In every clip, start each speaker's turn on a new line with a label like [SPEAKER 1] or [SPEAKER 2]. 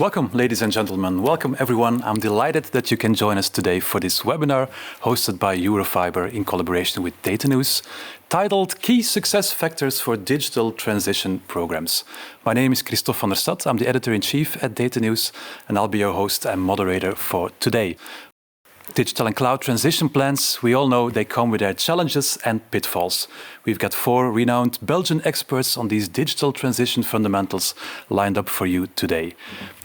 [SPEAKER 1] Welcome, ladies and gentlemen. Welcome, everyone. I'm delighted that you can join us today for this webinar hosted by Eurofiber in collaboration with Data News, titled Key Success Factors for Digital Transition Programs. My name is Christophe van der Stad. I'm the editor-in-chief at Data News, and I'll be your host and moderator for today. Digital and cloud transition plans, we all know they come with their challenges and pitfalls. We've got 4 renowned Belgian experts on these digital transition fundamentals lined up for you today.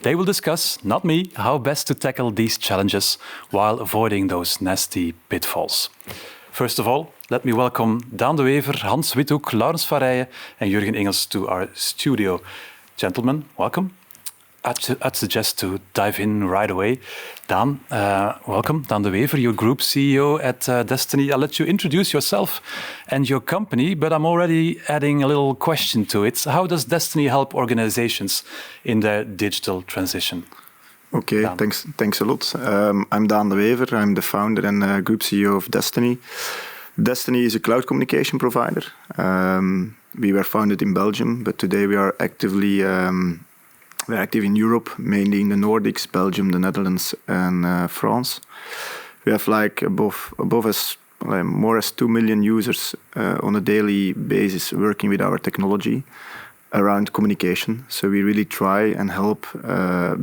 [SPEAKER 1] They will discuss, not me, how best to tackle these challenges while avoiding those nasty pitfalls. First of all, let me welcome Daan De Wever, Hans Witdouck, Laurens van Rijen and Jurgen Ingels to our studio. Gentlemen, welcome. I'd suggest to dive in right away. Daan, welcome. Daan De Wever, your group CEO at Destiny. I'll let you introduce yourself and your company, but I'm already adding a little question to it. How does Destiny help organizations in their digital transition?
[SPEAKER 2] Okay, thanks a lot. I'm Daan De Wever. I'm the founder and group CEO of Destiny. Destiny is a cloud communication provider. We were founded in Belgium, but today we are we're active in Europe, mainly in the Nordics, Belgium, the Netherlands, and France. We have more as 2 million users on a daily basis working with our technology around communication. So we really try and help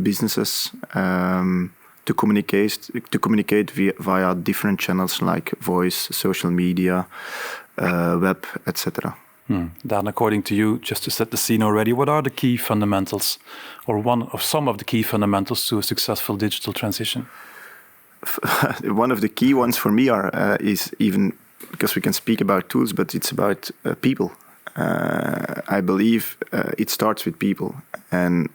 [SPEAKER 2] businesses to communicate via different channels like voice, social media, web, etc.
[SPEAKER 1] Daan, according to you, just to set the scene already, what are the key fundamentals, or some of the key fundamentals to a successful digital transition?
[SPEAKER 2] One of the key ones for me is even because we can speak about tools, but it's about people. I believe it starts with people, and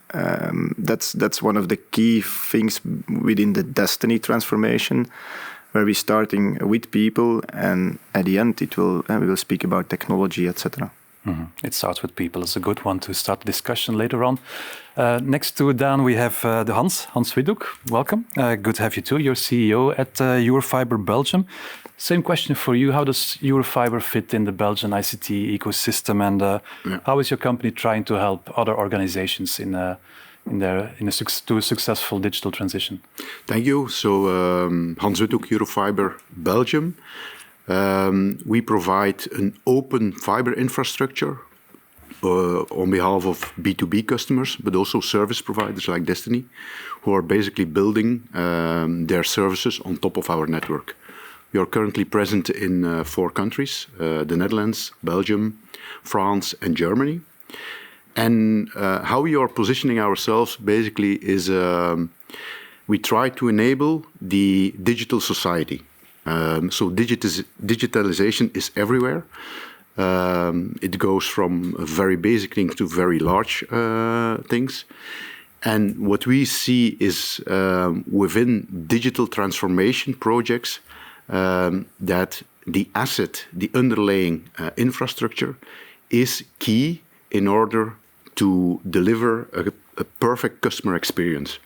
[SPEAKER 2] that's one of the key things within the Destiny transformation, where we're starting with people, and at the end we will speak about technology, etc.
[SPEAKER 1] It starts with people. It's a good one to start the discussion later on. Next to Daan, we have Hans Witdouck. Welcome. Good to have you too. You're CEO at Eurofiber Belgium. Same question for you. How does Eurofiber fit in the Belgian ICT ecosystem, and how is your company trying to help other organizations to a successful digital transition?
[SPEAKER 3] Thank you. So Hans Witdouck, Eurofiber Belgium. We provide an open fiber infrastructure on behalf of B2B customers, but also service providers like Destiny, who are basically building their services on top of our network. We are currently present in 4 countries, the Netherlands, Belgium, France, and Germany. And how we are positioning ourselves basically is we try to enable the digital society. So digitalization is everywhere. It goes from very basic things to very large things. And what we see is within digital transformation projects that the asset, the underlying infrastructure is key in order to deliver a perfect customer experience.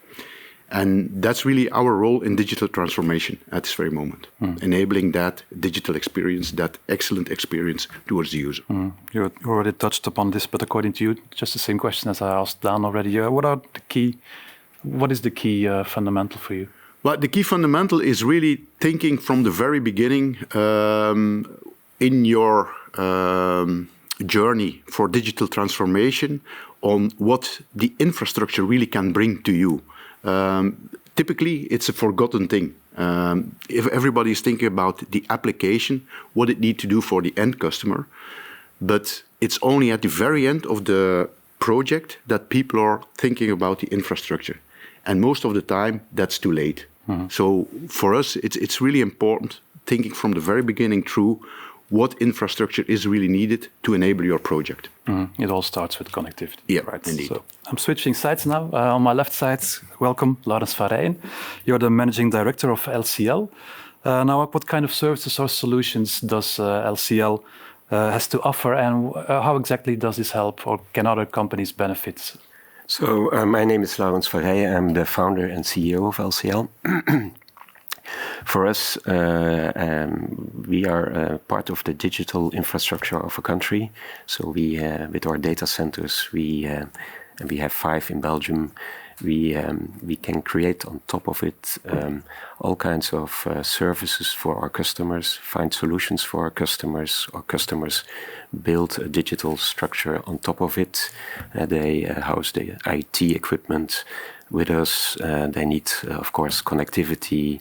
[SPEAKER 3] And that's really our role in digital transformation at this very moment, enabling that digital experience, that excellent experience towards the user.
[SPEAKER 1] You already touched upon this, but according to you, just the same question as I asked Daan already. What is the key fundamental for you?
[SPEAKER 3] Well, the key fundamental is really thinking from the very beginning in your journey for digital transformation on what the infrastructure really can bring to you. Typically, it's a forgotten thing. If everybody is thinking about the application, what it needs to do for the end customer, but it's only at the very end of the project that people are thinking about the infrastructure. And most of the time, that's too late. So for us, it's really important thinking from the very beginning through what infrastructure is really needed to enable your project.
[SPEAKER 1] It all starts with connectivity.
[SPEAKER 3] Yeah,
[SPEAKER 1] right.
[SPEAKER 3] Indeed.
[SPEAKER 1] So I'm switching sides now. On my left side, welcome, Laurens van Rijen. You're the managing director of LCL. Now, what kind of services or solutions does LCL has to offer, and how exactly does this help, or can other companies benefit?
[SPEAKER 4] So my name is Laurens van Rijen. I'm the founder and CEO of LCL. For us, we are part of the digital infrastructure of a country. So we, with our data centers, we have 5 in Belgium, we can create on top of it all kinds of services for our customers, find solutions for our customers build a digital structure on top of it. They house the IT equipment with us. They need, of course, connectivity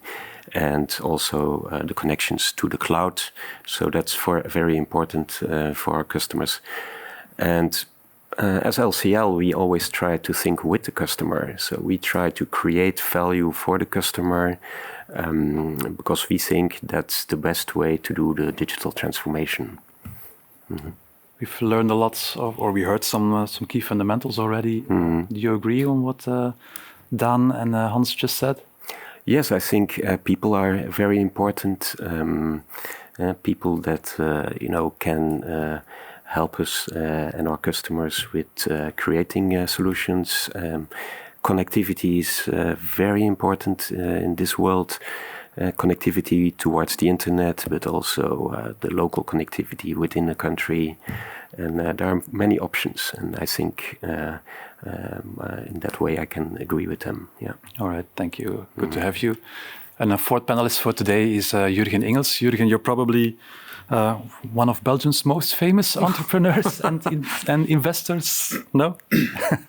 [SPEAKER 4] and also the connections to the cloud. So that's very important for our customers. And as LCL, we always try to think with the customer. So we try to create value for the customer because we think that's the best way to do the digital transformation. Mm-hmm.
[SPEAKER 1] We've learned a lot, or we heard some key fundamentals already. Do you agree on what Daan and Hans just said?
[SPEAKER 4] Yes, I think people are very important. People that can help us and our customers with creating solutions. Connectivity is very important in this world. Connectivity towards the internet, but also the local connectivity within the country. And there are many options. And I think in that way I can agree with them. Yeah.
[SPEAKER 1] All right, thank you. Good to have you. And a fourth panelist for today is Jurgen Ingels. Jurgen, you're probably one of Belgium's most famous entrepreneurs and investors, no?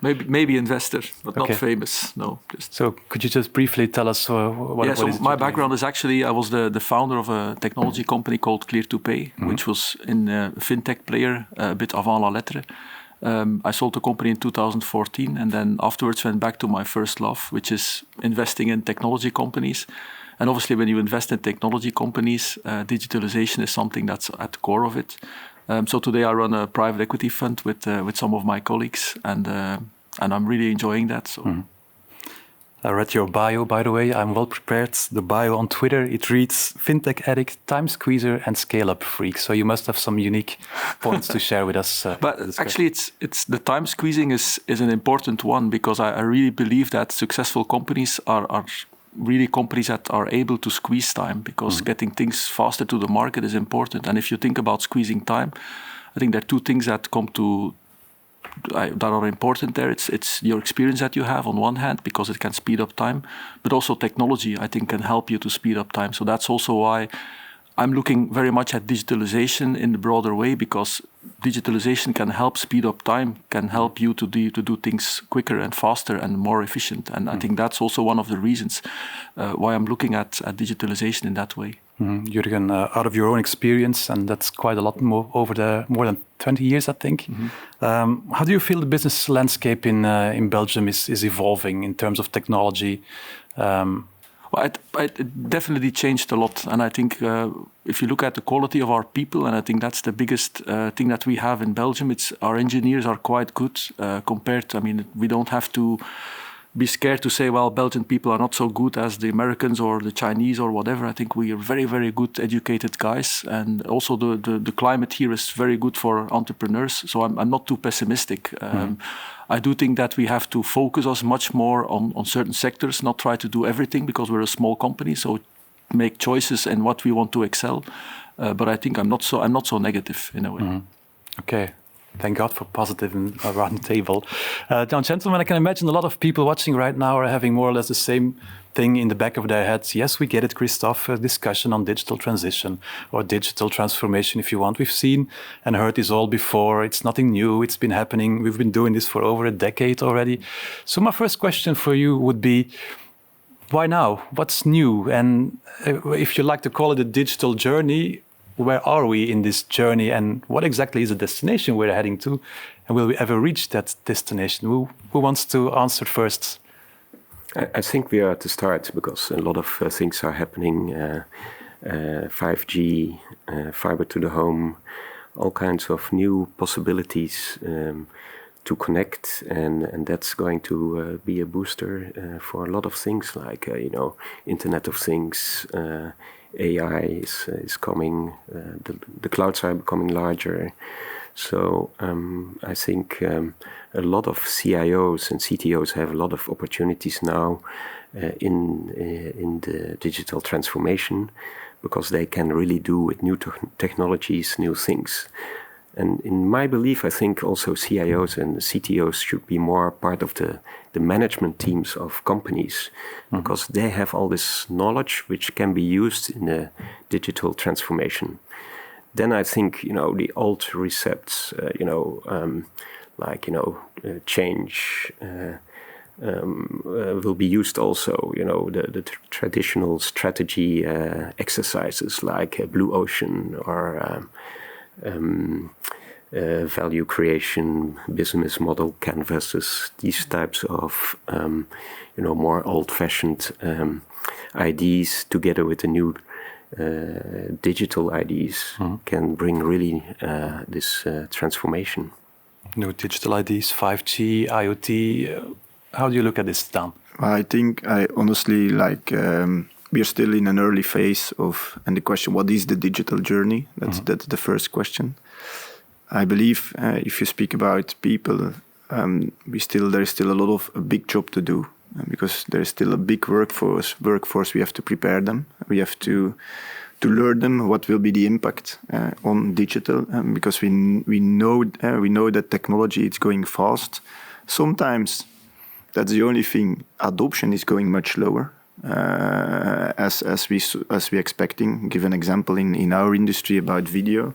[SPEAKER 5] maybe investor, but not famous, no.
[SPEAKER 1] So could you just briefly tell us what is it?
[SPEAKER 5] My background is actually, I was the founder of a technology company called Clear2Pay, which was in a fintech player, a bit avant la lettre. I sold the company in 2014 and then afterwards went back to my first love, which is investing in technology companies. And obviously, when you invest in technology companies, digitalization is something that's at the core of it. So today I run a private equity fund with some of my colleagues, and I'm really enjoying that. So. Mm-hmm.
[SPEAKER 1] I read your bio, by the way. I'm well prepared. The bio on Twitter, it reads fintech addict, time squeezer, and scale-up freak. So you must have some unique points to share with us.
[SPEAKER 5] But actually, it's the time squeezing is an important one because I really believe that successful companies are really companies that are able to squeeze time because getting things faster to the market is important. And if you think about squeezing time, I think there are two things that that are important there. It's your experience that you have on one hand because it can speed up time, but also technology I think can help you to speed up time. So that's also why I'm looking very much at digitalization in the broader way because digitalization can help speed up time, can help you to do things quicker and faster and more efficient. And I think that's also one of the reasons why I'm looking at digitalization in that way.
[SPEAKER 1] Mm-hmm. Jurgen, out of your own experience, and that's quite a lot more more than 20 years, I think. Mm-hmm. How do you feel the business landscape in Belgium is evolving in terms of technology?
[SPEAKER 5] Well, it definitely changed a lot. And I think if you look at the quality of our people, and I think that's the biggest thing that we have in Belgium, our engineers are quite good compared to, we don't have to be scared to say, well, Belgian people are not so good as the Americans or the Chinese or whatever. I think we are very, very good educated guys. And also the climate here is very good for entrepreneurs. So I'm not too pessimistic. I do think that we have to focus us much more on certain sectors, not try to do everything because we're a small company. So make choices in what we want to excel. But I think I'm not so negative in a way.
[SPEAKER 1] Mm-hmm. Okay. Thank God for positive around the table. Now, gentlemen, I can imagine a lot of people watching right now are having more or less the same thing in the back of their heads. Yes, we get it, Christophe, a discussion on digital transition or digital transformation, if you want. We've seen and heard this all before. It's nothing new. It's been happening. We've been doing this for over a decade already. So my first question for you would be, why now? What's new? And if you like to call it a digital journey, where are we in this journey and what exactly is the destination we're heading to? And will we ever reach that destination? Who wants to answer first?
[SPEAKER 4] I think we are at the start because a lot of things are happening. 5G, fiber to the home, all kinds of new possibilities to connect. And that's going to be a booster for a lot of things like, Internet of Things, AI is coming, the clouds are becoming larger. So I think a lot of CIOs and CTOs have a lot of opportunities now in the digital transformation because they can really do with new technologies, new things. And in my belief, I think also CIOs and CTOs should be more part of the management teams of companies, because they have all this knowledge which can be used in the digital transformation. Then I think, the old recepts, change will be used also, the traditional strategy exercises like Blue Ocean or value creation, business model canvases, these types of, more old-fashioned ideas together with the new digital ideas can bring really this transformation.
[SPEAKER 1] New digital ideas, 5G, IoT. How do you look at this, Daan?
[SPEAKER 2] I think I honestly we are still in an early phase of, and the question, what is the digital journey? That's the first question. I believe if you speak about people, there is still a big job to do, because there is still a big workforce. We have to prepare them. We have to learn them what will be the impact on digital, because we know that technology is going fast. Sometimes that's the only thing. Adoption is going much lower, as we expecting. Give an example in our industry about video.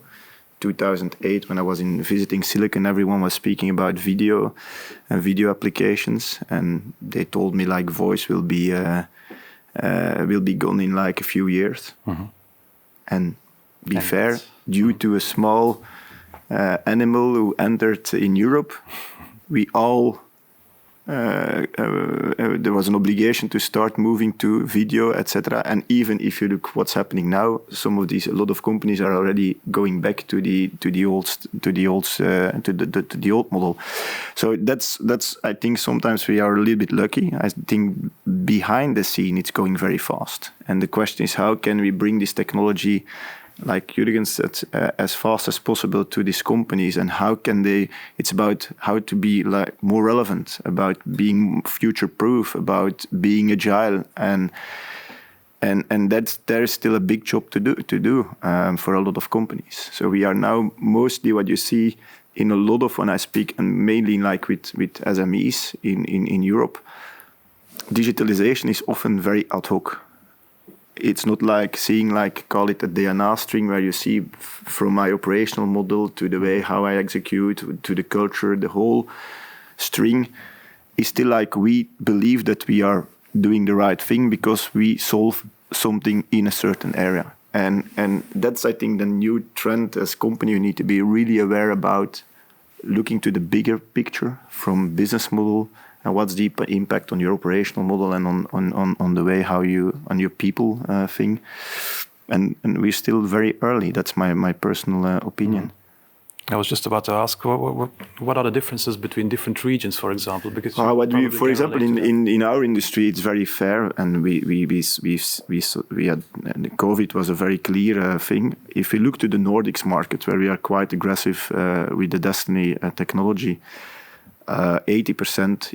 [SPEAKER 2] 2008, when I was visiting Silicon, everyone was speaking about video and video applications, and they told me voice will be gone in a few years. And fair, due to a small animal who entered in Europe, we all there was an obligation to start moving to video, etc. And even if you look what's happening now, a lot of companies are already going back to the old model. So that's I think sometimes we are a little bit lucky. I think behind the scene it's going very fast, and the question is, how can we bring this technology, like Jurgen said, as fast as possible to these companies, and how can they? It's about how to be more relevant, about being future-proof, about being agile, and there is still a big job to do for a lot of companies. So we are now mostly what you see in a lot of, when I speak, and mainly with SMEs in Europe, digitalization is often very ad hoc. It's not like seeing, call it a DNA string, where you see from my operational model to the way how I execute, to the culture, the whole string is still we believe that we are doing the right thing because we solve something in a certain area. And that's, I think, the new trend as company. You need to be really aware about looking to the bigger picture from business model, and what's the impact on your operational model and on the way how on your people thing. And we're still very early. That's my personal opinion.
[SPEAKER 1] I was just about to ask, what are the differences between different regions, for example? Because
[SPEAKER 2] for example, in our industry, it's very fair, and we had, and COVID was a very clear thing. If we look to the Nordics market, where we are quite aggressive with the Destiny technology, 80%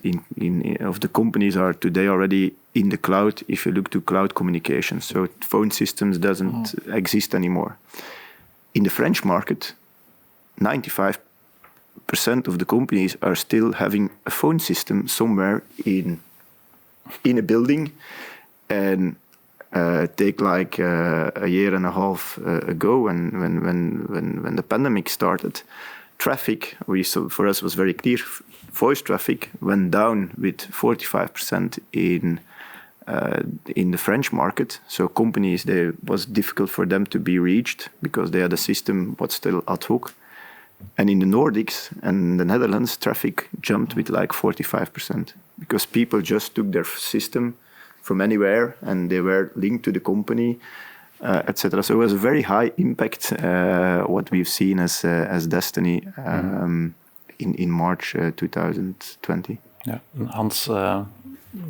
[SPEAKER 2] of the companies are today already in the cloud. If you look to cloud communication, so phone systems doesn't exist anymore. In the French market, 95% of the companies are still having a phone system somewhere in a building. And take a year and a half ago, when the pandemic started, traffic for us was very clear. Voice traffic went down with 45% in the French market. So companies, it was difficult for them to be reached because they had a system but still ad hoc. And in the Nordics and the Netherlands, traffic jumped with 45% because people just took their system from anywhere and they were linked to the company, etc. So it was a very high impact, what we've seen as Destiny in March 2020.
[SPEAKER 1] Yeah, Hans,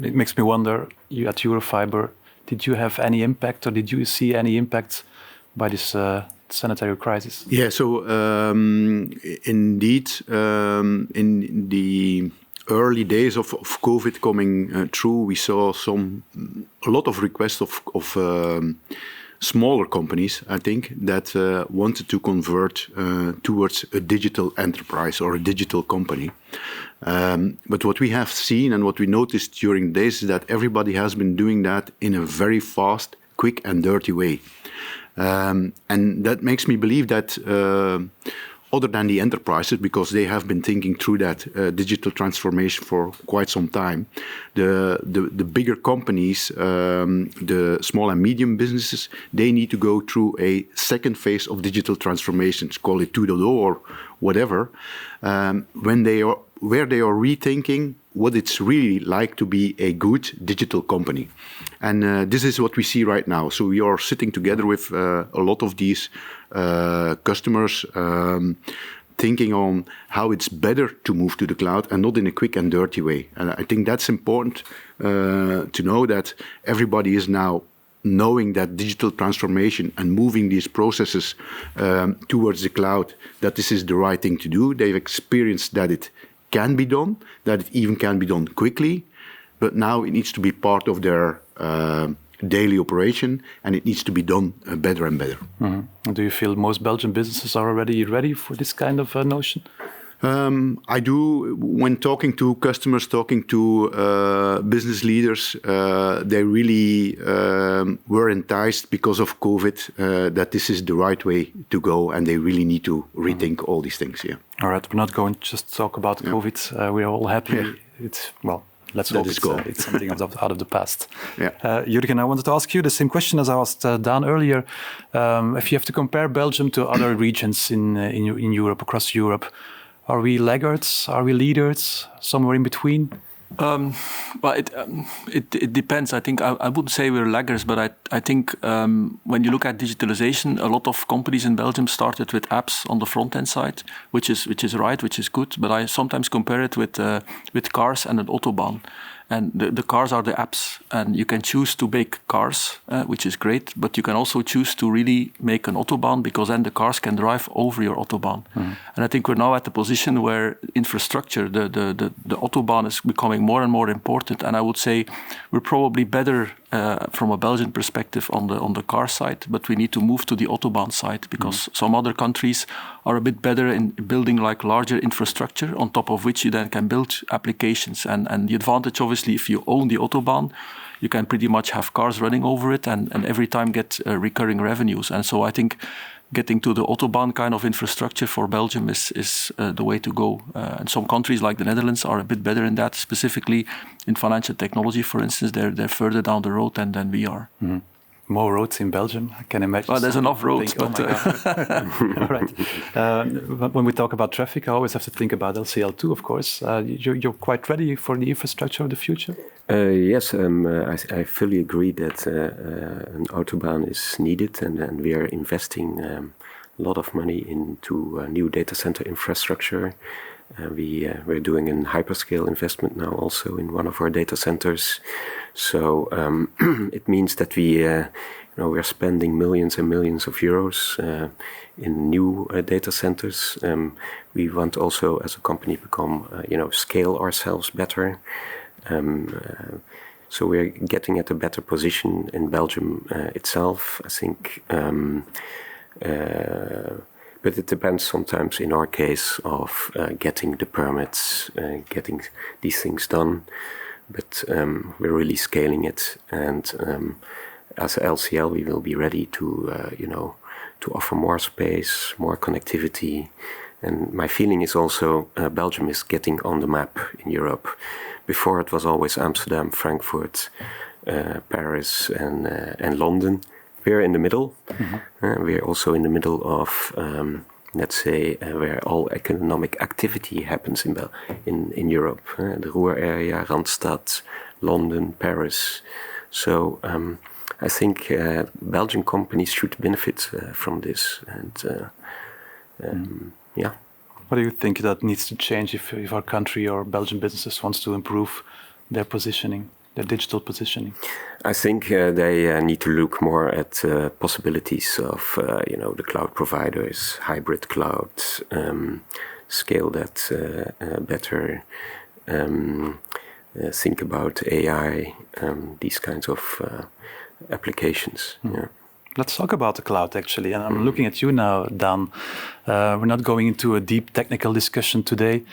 [SPEAKER 1] it makes me wonder, you at Eurofiber, did you have any impact, or did you see any impact by this sanitary crisis?
[SPEAKER 3] Yeah, so indeed, in the early days of COVID coming through, we saw a lot of requests of smaller companies, I think, that wanted to convert towards a digital enterprise or a digital company. But what we have seen and what we noticed during days is that everybody has been doing that in a very fast, quick and dirty way. And that makes me believe that other than the enterprises, because they have been thinking through that digital transformation for quite some time, the bigger companies, the small and medium businesses, they need to go through a second phase of digital transformations, call it 2.0 or whatever, where they are rethinking what it's really like to be a good digital company. And this is what we see right now. So we are sitting together with a lot of these customers, thinking on how it's better to move to the cloud and not in a quick and dirty way. And I think that's important to know that everybody is now knowing that digital transformation and moving these processes towards the cloud, that this is the right thing to do. They've experienced that it can be done, that it even can be done quickly, but now it needs to be part of their daily operation, and it needs to be done better and better.
[SPEAKER 1] Mm-hmm. Do you feel most Belgian businesses are already ready for this kind of notion?
[SPEAKER 3] I do. When talking to customers, talking to business leaders, they really were enticed because of COVID that this is the right way to go, and they really need to rethink all these things. Yeah.
[SPEAKER 1] All right, we're not going to just talk about COVID. We're all happy.
[SPEAKER 3] Yeah.
[SPEAKER 1] It's let's hope it's something out of the past.
[SPEAKER 3] Yeah.
[SPEAKER 1] Jurgen, I wanted to ask you the same question as I asked Daan earlier. If you have to compare Belgium to other regions in Europe, across Europe, are we laggards? Are we leaders? Somewhere in between?
[SPEAKER 5] Well, it depends. I think I wouldn't say we're laggards, but I think when you look at digitalization, a lot of companies in Belgium started with apps on the front end side, which is right, which is good. But I sometimes compare it with cars and an autobahn. And the cars are the apps, and you can choose to make cars, which is great, but you can also choose to really make an autobahn, because then the cars can drive over your autobahn. Mm-hmm. And I think we're now at the position where infrastructure, the autobahn is becoming more and more important. And I would say we're probably better from a Belgian perspective on the car side, but we need to move to the autobahn side, because some other countries are a bit better in building like larger infrastructure on top of which you then can build applications. And the advantage, obviously, if you own the autobahn, you can pretty much have cars running over it and every time get recurring revenues. And so I think getting to the autobahn kind of infrastructure for Belgium is the way to go. And some countries like the Netherlands are a bit better in that, specifically in financial technology, for instance. They're further down the road than we are.
[SPEAKER 1] Mm-hmm. More roads in Belgium, I can imagine.
[SPEAKER 5] Well, there's enough roads, but...
[SPEAKER 1] All right. When we talk about traffic, I always have to think about LCL2, of course. You're quite ready for the infrastructure of the future?
[SPEAKER 4] Yes, I fully agree that an autobahn is needed, and we are investing a lot of money into new data center infrastructure. We're doing a hyperscale investment now also in one of our data centers. So it means that we're spending millions and millions of euros in new data centers. We want also, as a company, become scale ourselves better. So we're getting at a better position in Belgium itself, I think. But it depends sometimes, in our case, of getting the permits, getting these things done. But we're really scaling it, and as a LCL, we will be ready to offer more space, more connectivity. And my feeling is also Belgium is getting on the map in Europe. Before it was always Amsterdam, Frankfurt, Paris, and London. We're in the middle. Mm-hmm. We're also in the middle of, let's say, where all economic activity happens in Europe. The Ruhr area, Randstad, London, Paris. So I think Belgian companies should benefit from this. And yeah.
[SPEAKER 1] What do you think that needs to change if our country or Belgian businesses wants to improve their positioning, their digital positioning?
[SPEAKER 4] I think they need to look more at possibilities of, the cloud providers, hybrid cloud, scale that better, think about AI, these kinds of applications. Yeah.
[SPEAKER 1] Let's talk about the cloud, actually. And I'm looking at you now, Dan. We're not going into a deep technical discussion today,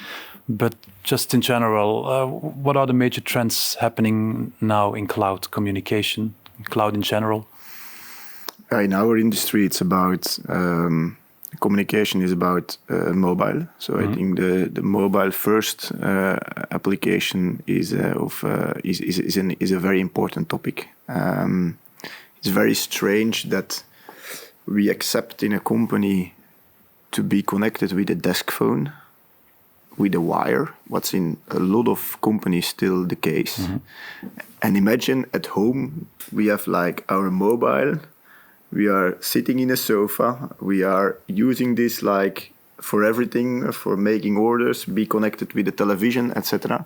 [SPEAKER 1] but just in general, what are the major trends happening now in cloud communication, cloud in general?
[SPEAKER 2] In our industry, it's about communication is about mobile. So I think the mobile first application is a very important topic. It's very strange that we accept in a company to be connected with a desk phone, with a wire, what's in a lot of companies still the case. And imagine at home, we have like our mobile, we are sitting in a sofa, we are using this like for everything, for making orders, be connected with the television, etc.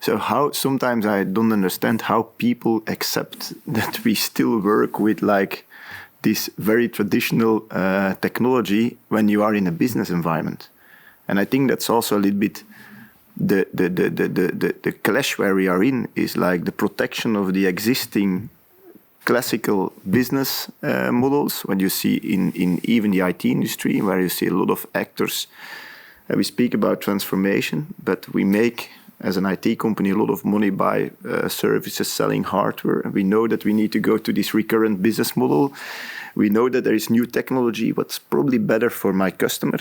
[SPEAKER 2] So how sometimes I don't understand how people accept that we still work with like this very traditional technology when you are in a business environment. And I think that's also a little bit the clash where we are in is like the protection of the existing classical business models. When you see in even the IT industry, where you see a lot of actors, we speak about transformation, but we make as an IT company a lot of money by services, selling hardware. And we know that we need to go to this recurrent business model. We know that there is new technology, what's probably better for my customer.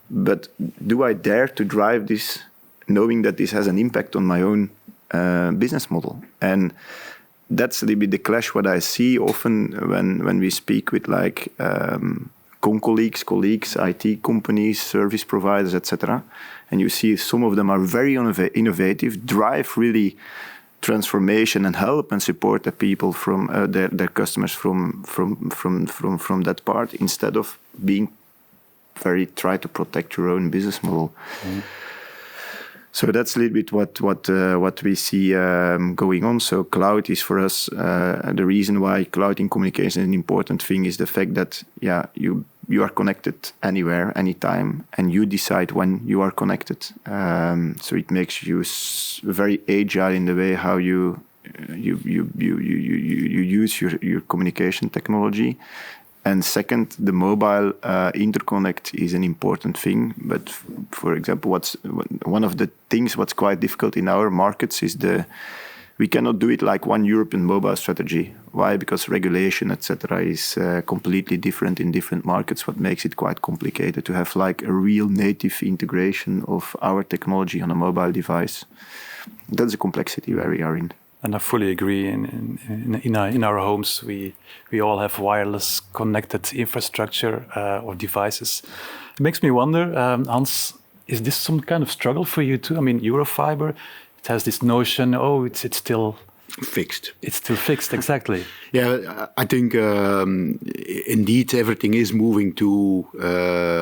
[SPEAKER 2] But do I dare to drive this, knowing that this has an impact on my own business model? And that's a little bit the clash what I see often when we speak with like colleagues, IT companies, service providers, etc. And you see some of them are very innovative, drive really transformation and help and support the people from their customers from that part, instead of being try to protect your own business model. So that's a little bit what we see going on. So cloud is for us the reason why cloud in communication is an important thing is the fact that you are connected anywhere, anytime, and you decide when you are connected. So it makes you very agile in the way how you use your communication technology. And second, the mobile interconnect is an important thing. But for example, one of the things what's quite difficult in our markets is we cannot do it like one European mobile strategy. Why? Because regulation, etc., is completely different in different markets, what makes it quite complicated to have like a real native integration of our technology on a mobile device. That's the complexity where we are in.
[SPEAKER 1] And I fully agree. In our homes, we all have wireless connected infrastructure or devices. It makes me wonder, Hans, is this some kind of struggle for you too? I mean, Eurofiber, it has this notion, it's still
[SPEAKER 3] fixed.
[SPEAKER 1] It's still fixed, exactly.
[SPEAKER 3] Yeah, I think indeed everything is moving to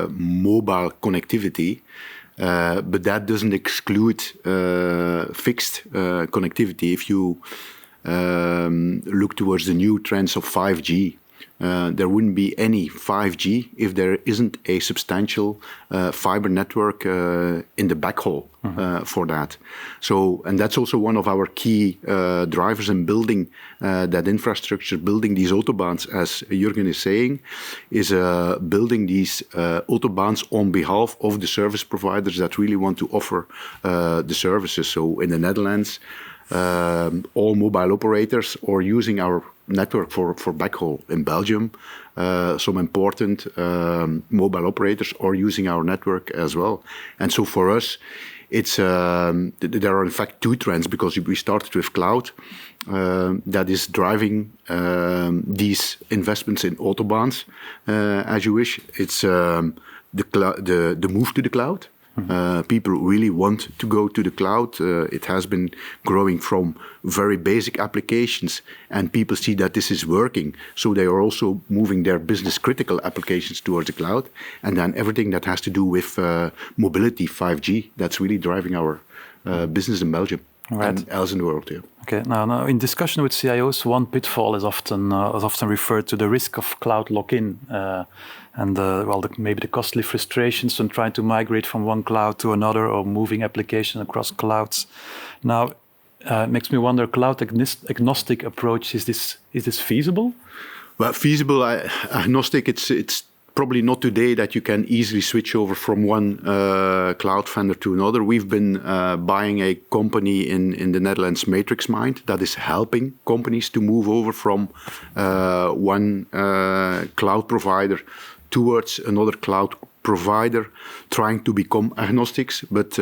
[SPEAKER 3] mobile connectivity. But that doesn't exclude fixed connectivity. If you look towards the new trends of 5G, there wouldn't be any 5G if there isn't a substantial fiber network in the backhaul for that. So, and that's also one of our key drivers in building that infrastructure, building these autobahns, as Jurgen is saying, is building these autobahns on behalf of the service providers that really want to offer the services. So in the Netherlands, all mobile operators are using our network for backhaul. In Belgium, some important mobile operators are using our network as well. And so for us, it's there are in fact two trends, because we started with cloud that is driving these investments in autobahns, as you wish. It's the move to the cloud. People really want to go to the cloud. It has been growing from very basic applications, and people see that this is working. So they are also moving their business critical applications towards the cloud. And then everything that has to do with mobility, 5G, that's really driving our business in Belgium and else in the world. Yeah.
[SPEAKER 1] Okay. Now, in discussion with CIOs, one pitfall is often referred to the risk of cloud lock-in. And maybe the costly frustrations when trying to migrate from one cloud to another, or moving application across clouds. Now, it makes me wonder, cloud agnostic approach, is this feasible?
[SPEAKER 3] Well, feasible, agnostic, it's probably not today that you can easily switch over from one cloud vendor to another. We've been buying a company in the Netherlands, MatrixMind, that is helping companies to move over from one cloud provider towards another cloud provider, trying to become agnostics. But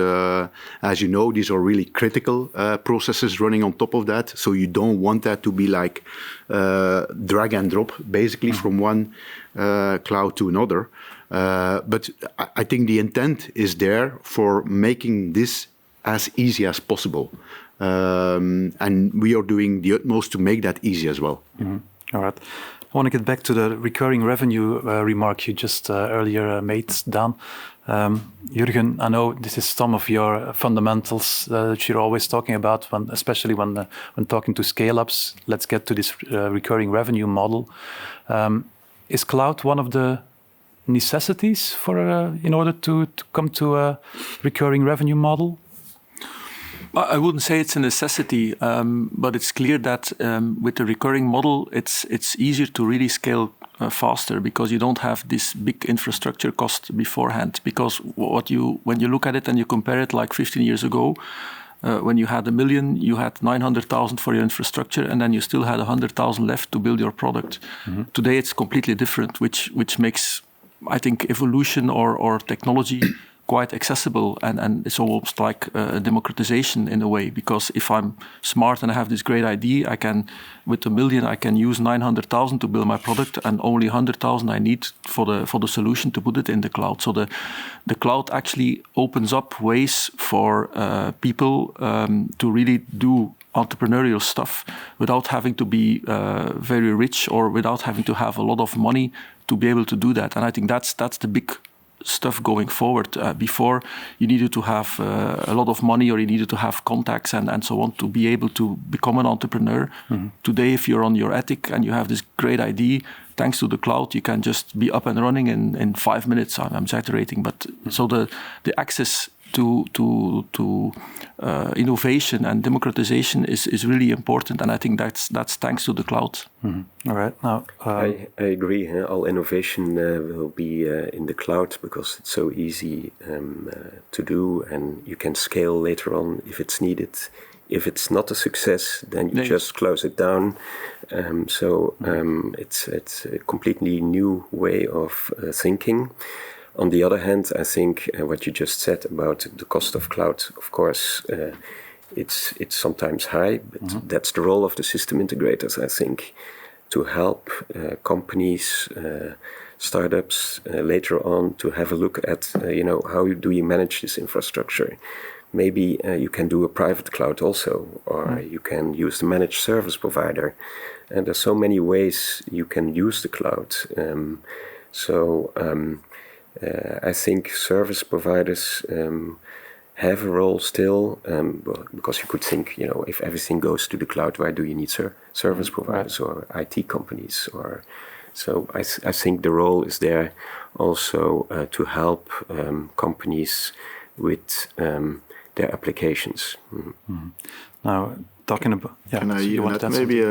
[SPEAKER 3] as you know, these are really critical processes running on top of that. So you don't want that to be like drag and drop, basically, from one cloud to another. But I think the intent is there for making this as easy as possible. And we are doing the utmost to make that easy as well.
[SPEAKER 1] Mm-hmm. All right. I want to get back to the recurring revenue remark you just earlier made, Daan. Jurgen, I know this is some of your fundamentals that you're always talking about, especially when talking to scale-ups. Let's get to this recurring revenue model. Is cloud one of the necessities for in order to come to a recurring revenue model?
[SPEAKER 5] I wouldn't say it's a necessity, but it's clear that with the recurring model, it's easier to really scale faster because you don't have this big infrastructure cost beforehand. Because when you look at it and you compare it like 15 years ago, when you had 1 million, you had 900,000 for your infrastructure, and then you still had 100,000 left to build your product. Mm-hmm. Today it's completely different, which makes, I think, evolution or technology quite accessible, and it's almost like a democratization in a way, because if I'm smart and I have this great idea, I can, with 1 million, I can use 900,000 to build my product, and only 100,000 I need for the solution to put it in the cloud. So the cloud actually opens up ways for people to really do entrepreneurial stuff without having to be very rich or without having to have a lot of money to be able to do that. And I think that's the big stuff going forward. Before, you needed to have a lot of money, or you needed to have contacts and so on to be able to become an entrepreneur. Mm-hmm. Today, if you're on your attic and you have this great idea, thanks to the cloud, you can just be up and running in 5 minutes. I'm exaggerating, but so the access to innovation and democratization is really important, and I think that's thanks to the cloud.
[SPEAKER 1] Mm-hmm. All right. Now,
[SPEAKER 4] I agree. All innovation will be in the cloud because it's so easy to do, and you can scale later on if it's needed. If it's not a success, then you just close it down. It's a completely new way of thinking. On the other hand, I think what you just said about the cost of cloud, of course, it's sometimes high, but that's the role of the system integrators, I think, to help companies, startups later on to have a look at, how do you manage this infrastructure? Maybe you can do a private cloud also, or you can use the managed service provider. And there's so many ways you can use the cloud. I think service providers have a role still, because you could think, if everything goes to the cloud, why do you need service providers or IT companies? So I think the role is there also to help companies with their applications.
[SPEAKER 1] Mm-hmm. Now, talking about...
[SPEAKER 2] Can I even add maybe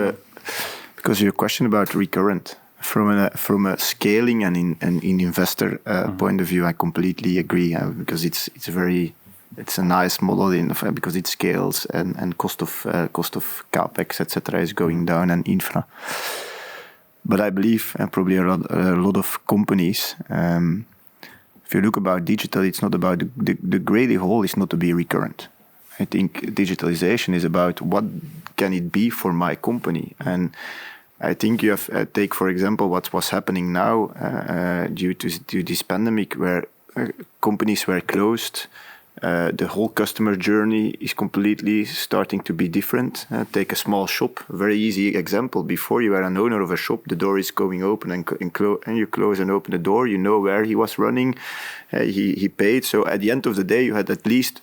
[SPEAKER 2] because your question about recurrent, from a scaling and in investor point of view, I completely agree, because it's a nice model because it scales and cost of capex, etc., is going down, and infra. But I believe, and probably a lot of companies, if you look about digital, it's not about the great whole is not to be recurrent. I think digitalization is about what can it be for my company. And I think you have take, for example, what's happening now due to this pandemic, where companies were closed. The whole customer journey is completely starting to be different. Take a small shop, very easy example. Before, you were an owner of a shop, the door is going open and you close and open the door. You know where he was running, he paid. So at the end of the day, you had at least,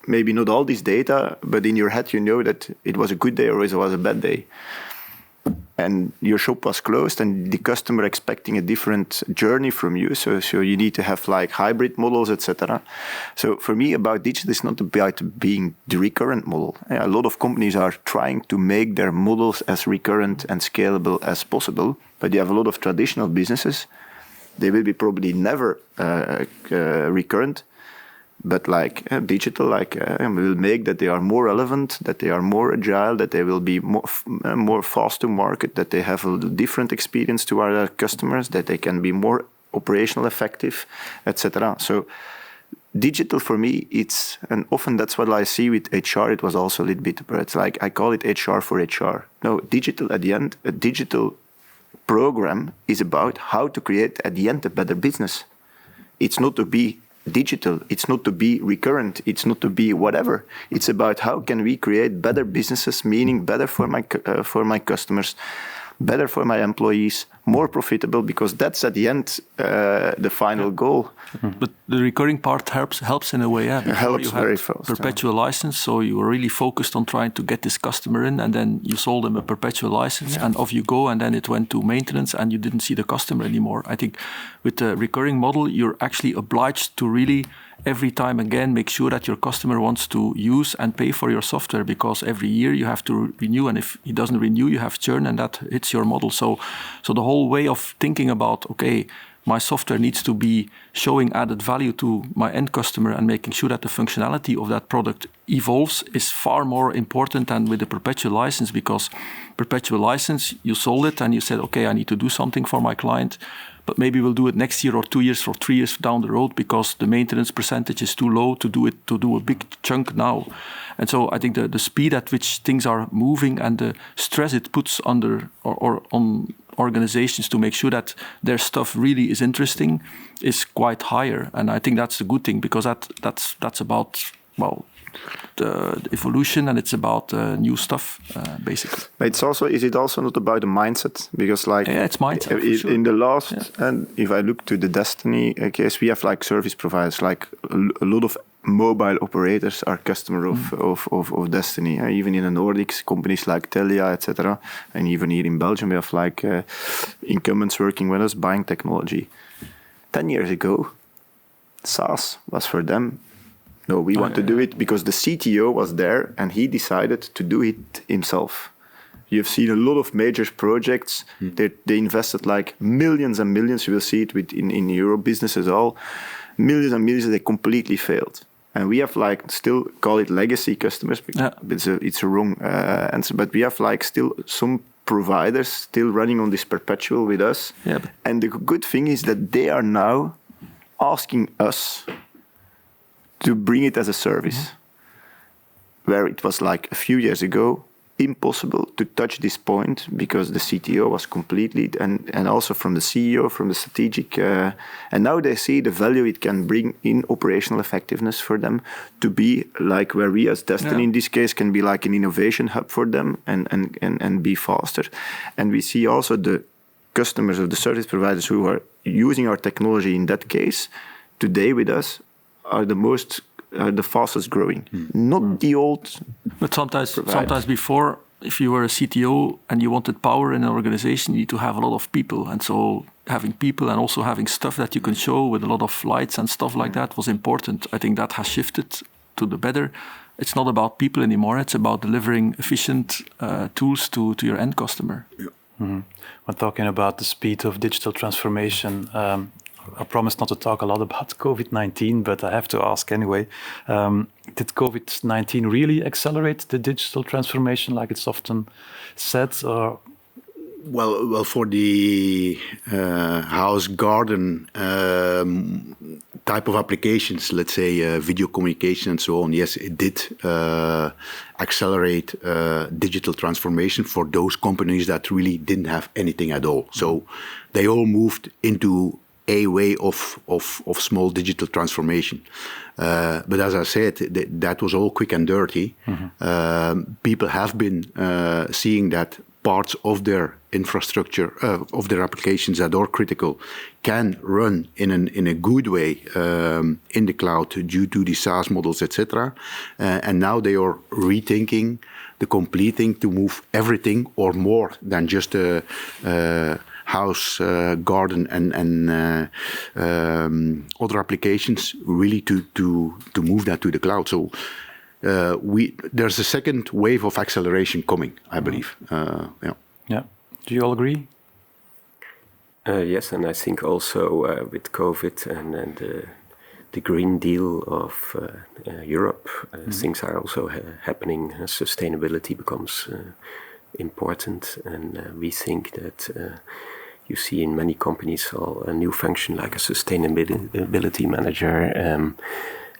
[SPEAKER 2] maybe not all this data, but in your head you know that it was a good day or it was a bad day. and your shop was closed and the customer expecting a different journey from you. So you need to have like hybrid models, etc. So for me, about digital is not about being the recurrent model. A lot of companies are trying to make their models as recurrent and scalable as possible, but you have a lot of traditional businesses. They will be probably never recurrent, but like digital, will make that they are more relevant, that they are more agile, that they will be more fast to market, that they have a different experience to our customers, that they can be more operational effective, etc. So digital for me, and often that's what I see with HR. It was also a little bit, but it's like I call it HR for HR. No, digital at the end, a digital program is about how to create at the end a better business. It's not to be digital, it's not to be recurrent, it's not to be whatever. It's about how can we create better businesses, meaning better for my customers, better for my employees, more profitable, because that's at the end the final goal.
[SPEAKER 5] But the recurring part helps in a way. Yeah,
[SPEAKER 2] it helps very fast.
[SPEAKER 5] Perpetual license, so you were really focused on trying to get this customer in, and then you sold them a perpetual license, and off you go, and then it went to maintenance, and you didn't see the customer anymore. I think with the recurring model, you're actually obliged to really every time again make sure that your customer wants to use and pay for your software, because every year you have to renew, and if he doesn't renew, you have churn, and that hits your model. So the whole way of thinking about, okay, my software needs to be showing added value to my end customer and making sure that the functionality of that product evolves is far more important than with the perpetual license, because perpetual license, you sold it and you said, okay, I need to do something for my client, but maybe we'll do it next year or 2 years or 3 years down the road because the maintenance percentage is too low to do a big chunk now. And so I think the speed at which things are moving and the stress it puts under or on organizations to make sure that their stuff really is interesting is quite higher. And I think that's a good thing, because that's about, well, the evolution, and it's about new stuff, basically.
[SPEAKER 2] Is it also not about the mindset? Because
[SPEAKER 5] it's mindset. For sure.
[SPEAKER 2] In the last, and if I look to the Destiny case, we have like service providers, like a lot of mobile operators are customer of Destiny. Even in the Nordics, companies like Telia, etc., and even here in Belgium, we have like incumbents working with us buying technology. 10 years ago, SaaS was for them. No, we want to do it because the CTO was there and he decided to do it himself. You've seen a lot of major projects. They invested like millions and millions. You will see it in Euro businesses all. Millions and millions, they completely failed. And we have like still call it legacy customers. It's a wrong answer. But we have like still some providers still running on this perpetual with us. Yeah. And the good thing is that they are now asking us to bring it as a service, where it was like a few years ago impossible to touch this point because the CTO was completely, and also from the CEO, from the strategic, and now they see the value it can bring in operational effectiveness for them to be like where we as Destiny in this case can be like an innovation hub for them and be faster. And we see also the customers of the service providers who are using our technology in that case today with us are the fastest growing, not the old.
[SPEAKER 5] But sometimes before, if you were a CTO and you wanted power in an organization, you need to have a lot of people, and so having people and also having stuff that you can show with a lot of lights and stuff like that was important. I think that has shifted to the better. It's not about people anymore; it's about delivering efficient tools to your end customer. Yeah.
[SPEAKER 1] Mm-hmm. When talking about the speed of digital transformation. I promise not to talk a lot about COVID-19, but I have to ask anyway. Did COVID-19 really accelerate the digital transformation like it's often said? Or?
[SPEAKER 3] Well, for the house garden type of applications, let's say video communication and so on, yes, it did accelerate digital transformation for those companies that really didn't have anything at all. So they all moved into a way of small digital transformation. But as I said, that was all quick and dirty. Mm-hmm. People have been seeing that parts of their infrastructure, of their applications that are critical, can run in a good way in the cloud due to the SaaS models, etc. And now they are rethinking the complete thing to move everything or more than just a house, garden, and other applications, really to move that to the cloud. So there's a second wave of acceleration coming, I believe.
[SPEAKER 1] Yeah. Do you all agree?
[SPEAKER 4] Yes, and I think also with COVID and the Green Deal of Europe, things are also happening. Sustainability becomes important, and we think that you see in many companies a new function like a sustainability manager,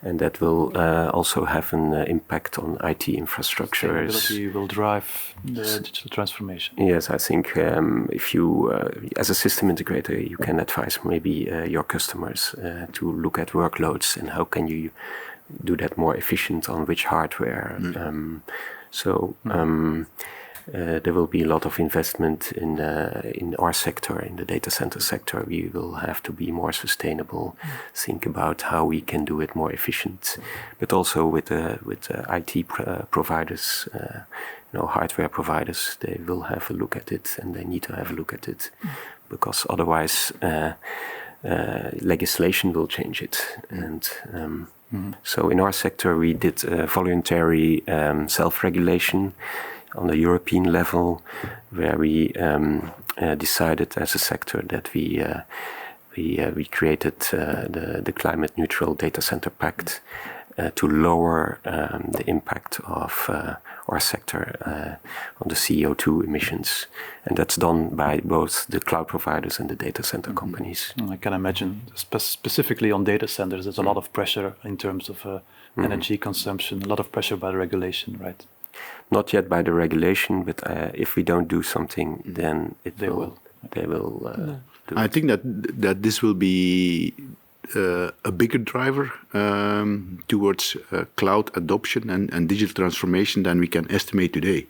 [SPEAKER 4] and that will also have an impact on IT infrastructures.
[SPEAKER 1] Sustainability will drive the digital transformation.
[SPEAKER 4] Yes, I think if you, as a system integrator, you can advise maybe your customers to look at workloads and how can you do that more efficient on which hardware. There will be a lot of investment in our sector, in the data center sector. We will have to be more sustainable, think about how we can do it more efficient, but also with IT providers, hardware providers. They will have a look at it, and they need to have a look at it, because otherwise legislation will change it. And so in our sector, we did voluntary self-regulation on the European level, where we decided as a sector that we created the climate neutral data center pact to lower the impact of our sector on the CO2 emissions, and that's done by both the cloud providers and the data center companies.
[SPEAKER 1] I can imagine, specifically on data centers, there's a lot of pressure in terms of energy consumption, a lot of pressure by the regulation, right?
[SPEAKER 3] Not yet by the regulation, but if we don't do something, then they will. I think that this will be a bigger driver towards cloud adoption and digital transformation than we can estimate today.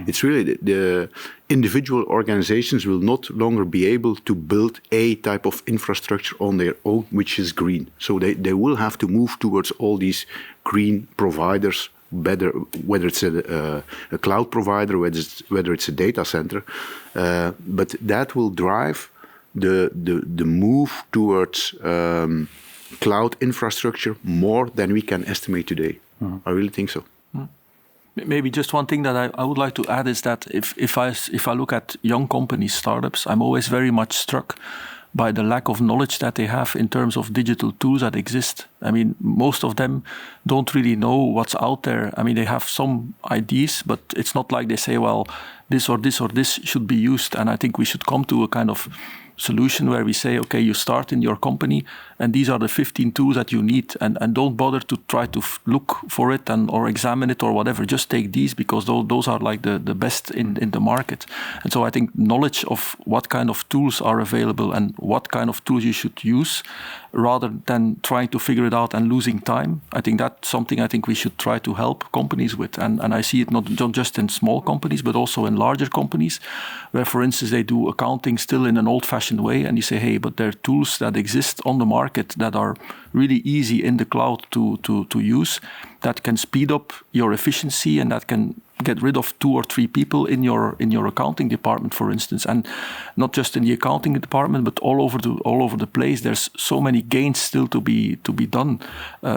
[SPEAKER 3] It's really the individual organizations will not longer be able to build a type of infrastructure on their own, which is green. So they will have to move towards all these green providers, better, whether it's a cloud provider, whether it's a data center, but that will drive the move towards cloud infrastructure more than we can estimate today. I really think so.
[SPEAKER 5] Maybe just one thing that I would like to add is that if I look at young companies, startups, I'm always very much struck by the lack of knowledge that they have in terms of digital tools that exist. I mean, most of them don't really know what's out there. I mean, they have some ideas, but it's not like they say, well, this or this or this should be used. And I think we should come to a kind of solution where we say, okay, you start in your company and these are the 15 tools that you need, and don't bother to try to look for it or examine it or whatever. Just take these because those are like the best in the market. And so I think knowledge of what kind of tools are available and what kind of tools you should use, rather than trying to figure it out and losing time, I think that's something I think we should try to help companies with. And I see it not just in small companies, but also in larger companies, where, for instance, they do accounting still in an old-fashioned way, and you say, hey, but there are tools that exist on the market that are really easy in the cloud to use, that can speed up your efficiency and that can get rid of 2 or 3 people in your accounting department, for instance, and not just in the accounting department, but all over the place. There's so many gains still to be done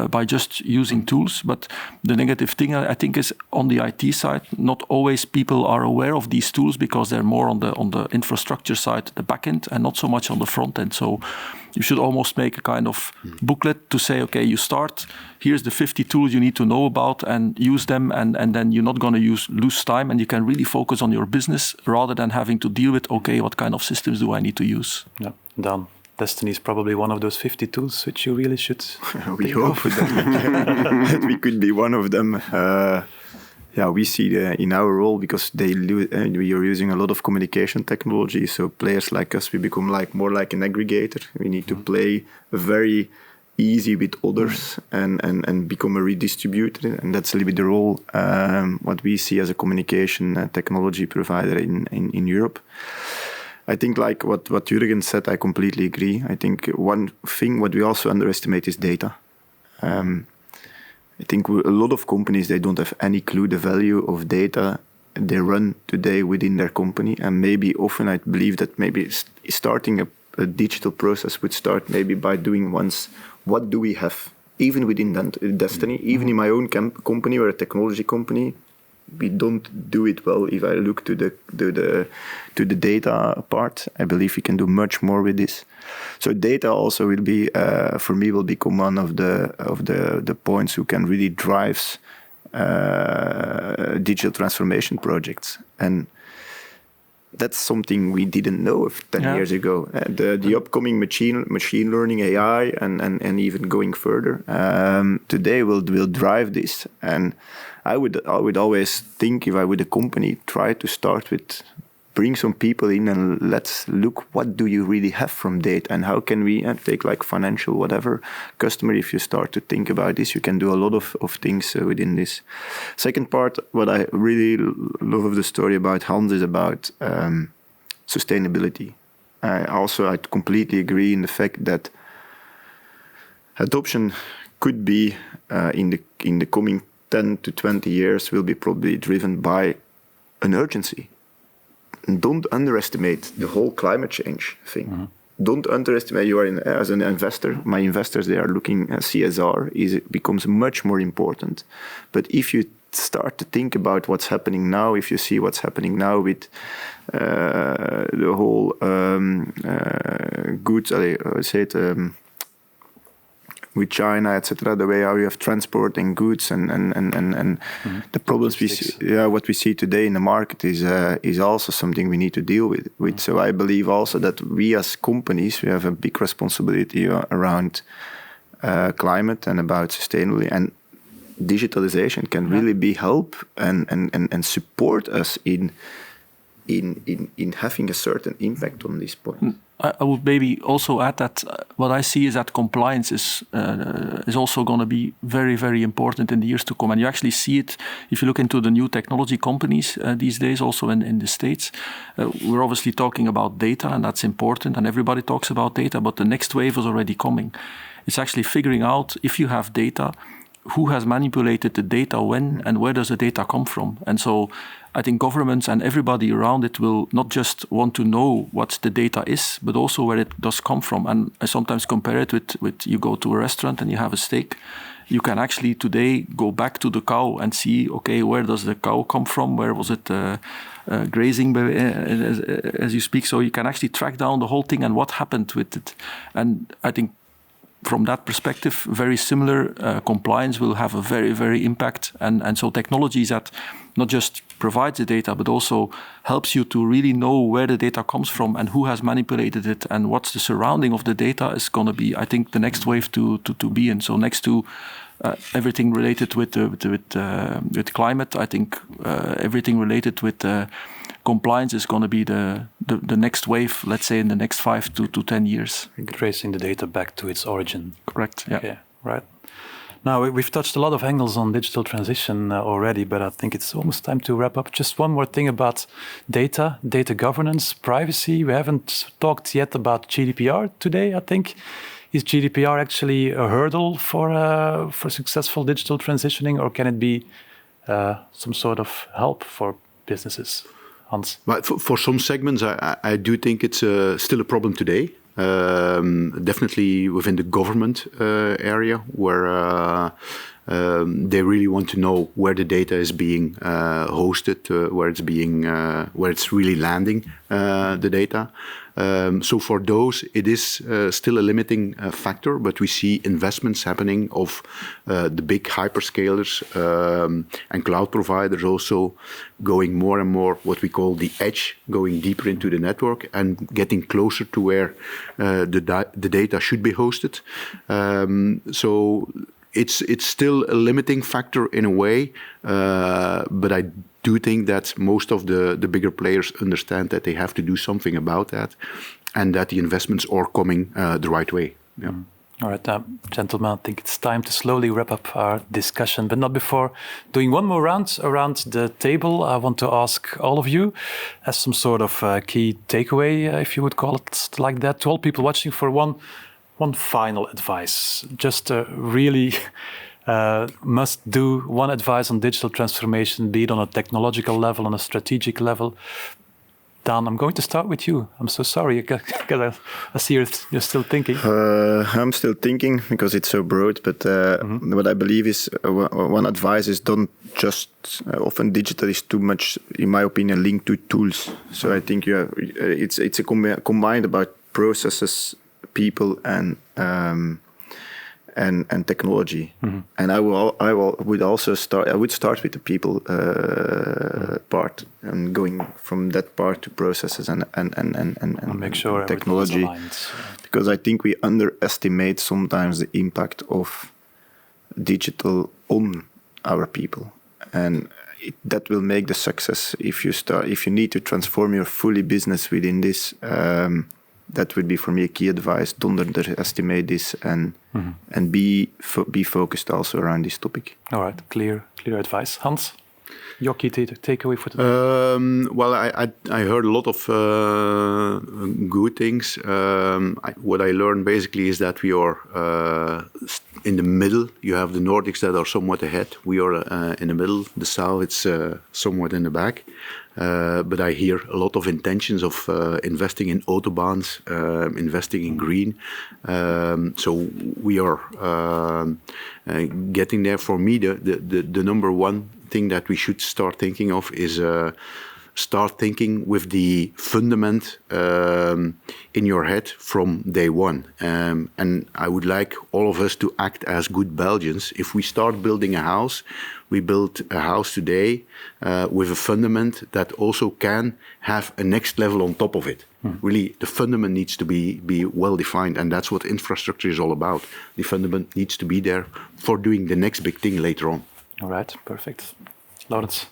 [SPEAKER 5] by just using tools. But the negative thing, I think, is on the IT side, not always people are aware of these tools because they're more on the infrastructure side, the back end, and not so much on the front end. So you should almost make a kind of booklet to say, okay, you start, here's the 50 tools you need to know about and use them, and then you're not going to lose time, and you can really focus on your business rather than having to deal with, okay, what kind of systems do I need to use?
[SPEAKER 1] Yeah, Daan, Destiny is probably one of those 50 tools which you really should.
[SPEAKER 2] We hope that we could be one of them. We see in our role, because we are using a lot of communication technology, so players like us, we become more like an aggregator. We need to play a very easy with others and become a redistributor. And that's a little bit the role what we see as a communication technology provider in Europe. I think like what Jurgen said, I completely agree. I think one thing what we also underestimate is data. I think a lot of companies, they don't have any clue the value of data they run today within their company. And maybe often I believe that maybe starting a digital process would start maybe by doing once, what do we have? Even within Destiny, even in my own company or a technology company, we don't do it well. If I look to the data part, I believe we can do much more with this. So data also will be, for me, will become one of the points who can really drive digital transformation projects. And that's something we didn't know of 10 years ago. The upcoming machine learning, AI, and even going further, today will drive this. And I would always think, if I would a company, try to start with bring some people in and let's look, what do you really have from data, and how can we take like financial whatever customer. If you start to think about this, you can do a lot of things within this. Second part, what I really love of the story about Hans is about sustainability. I completely agree in the fact that adoption could be in the coming 10 to 20 years will be probably driven by an urgency. Don't underestimate the whole climate change thing. Mm-hmm. Don't underestimate, you are as an investor, my investors, they are looking at CSR, it becomes much more important. But if you start to think about what's happening now, if you see what's happening now with the whole goods, with China, etc., the way how you have transporting goods and the problems we see, what we see today in the market is also something we need to deal with. So I believe also that we as companies, we have a big responsibility around climate and about sustainability, and digitalization can really be help and support us in having a certain impact on this point.
[SPEAKER 5] I would maybe also add that what I see is that compliance is also going to be very, very important in the years to come. And you actually see it if you look into the new technology companies these days, also in the States. We're obviously talking about data, and that's important, and everybody talks about data, but the next wave is already coming. It's actually figuring out, if you have data, who has manipulated the data when, and where does the data come from. And so I think governments and everybody around it will not just want to know what the data is, but also where it does come from. And I sometimes compare it with you go to a restaurant and you have a steak. You can actually today go back to the cow and see, okay, where does the cow come from? Where was it grazing as you speak? So you can actually track down the whole thing and what happened with it. And I think from that perspective, very similar compliance will have a very, very impact. And so technologies that not just provides the data, but also helps you to really know where the data comes from and who has manipulated it and what's the surrounding of the data is going to be, I think, the next wave to be in. So next to everything related with climate, I think everything related with compliance is going to be the next wave, let's say in the next 5 to 10 years.
[SPEAKER 1] Tracing the data back to its origin.
[SPEAKER 5] Correct, yeah.
[SPEAKER 1] Okay, right. Now, we've touched a lot of angles on digital transition already, but I think it's almost time to wrap up. Just one more thing about data governance, privacy. We haven't talked yet about GDPR today, I think. Is GDPR actually a hurdle for successful digital transitioning, or can it be some sort of help for businesses? Hans?
[SPEAKER 3] But for some segments, I do think it's still a problem today. Definitely within the government area, where they really want to know where the data is being hosted, where it's really landing the data. So for those, it is still a limiting factor, but we see investments happening of the big hyperscalers and cloud providers also going more and more what we call the edge, going deeper into the network and getting closer to where the data should be hosted. So it's still a limiting factor in a way, but I do think that most of the bigger players understand that they have to do something about that, and that the investments are coming the right way. Yeah.
[SPEAKER 1] All right, gentlemen, I think it's time to slowly wrap up our discussion, but not before doing one more round around the table. I want to ask all of you, as some sort of key takeaway, if you would call it like that, to all people watching, for one final advice. Just really must do one advice on digital transformation, be it on a technological level, on a strategic level. Daan, I'm going to start with you. I'm so sorry, because I see you're still thinking.
[SPEAKER 2] I'm still thinking because it's so broad, but what I believe is one advice is don't just, often digital is too much, in my opinion, linked to tools. So I think it's a combined about processes, people, and technology. And I would start with the people part and going from that part to processes and
[SPEAKER 1] make sure
[SPEAKER 2] technology, because I think we underestimate sometimes the impact of digital on our people, and that will make the success. If you need to transform your fully business within this, that would be for me a key advice. Don't underestimate this, and be focused also around this topic.
[SPEAKER 1] All right, clear advice. Hans, your key takeaway for today?
[SPEAKER 3] Well, I heard a lot of good things. What I learned basically is that we are in the middle. You have the Nordics that are somewhat ahead. We are in the middle. The South, it's somewhat in the back. But I hear a lot of intentions of investing in autobahns, investing in green. So we are getting there. For me, the number one thing that we should start thinking of is start thinking with the fundament in your head from day one. And I would like all of us to act as good Belgians. If we start building a house, we build a house today with a fundament that also can have a next level on top of it. Really, the fundament needs to be well defined, and that's what infrastructure is all about. The fundament needs to be there for doing the next big thing later on.
[SPEAKER 1] All right, perfect. Laurens?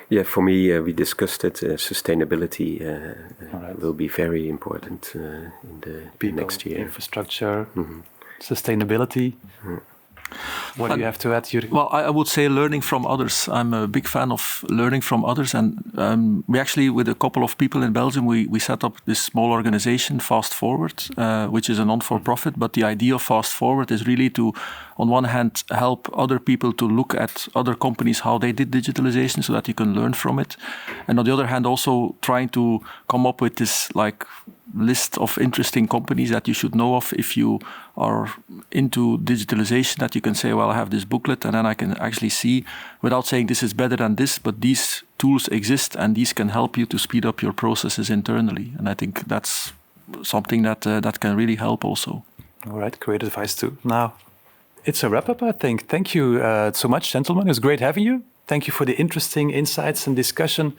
[SPEAKER 4] Yeah, for me, we discussed it. Sustainability will be very important in the next year.
[SPEAKER 1] Infrastructure, sustainability. What do you have to add, Jurgen?
[SPEAKER 5] Well, I would say learning from others. I'm a big fan of learning from others. And we actually, with a couple of people in Belgium, we set up this small organization, Fast Forward, which is a non-for-profit. But the idea of Fast Forward is really to, on one hand, help other people to look at other companies, how they did digitalization, so that you can learn from it. And on the other hand, also trying to come up with this list of interesting companies that you should know of if you are into digitalization, that you can say, well, I have this booklet, and then I can actually see, without saying this is better than this, but these tools exist and these can help you to speed up your processes internally. And I think that's something that can really help also.
[SPEAKER 1] All right, great advice too. Now, it's a wrap-up, I think. Thank you so much, gentlemen. It was great having you. Thank you for the interesting insights and discussion.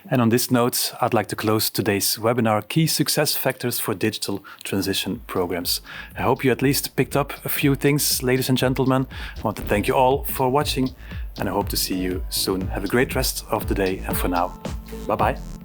[SPEAKER 1] And on this note, I'd like to close today's webinar, Key Success Factors for Digital Transition Programs. I hope you at least picked up a few things, ladies and gentlemen. I want to thank you all for watching, and I hope to see you soon. Have a great rest of the day, and for now, bye-bye.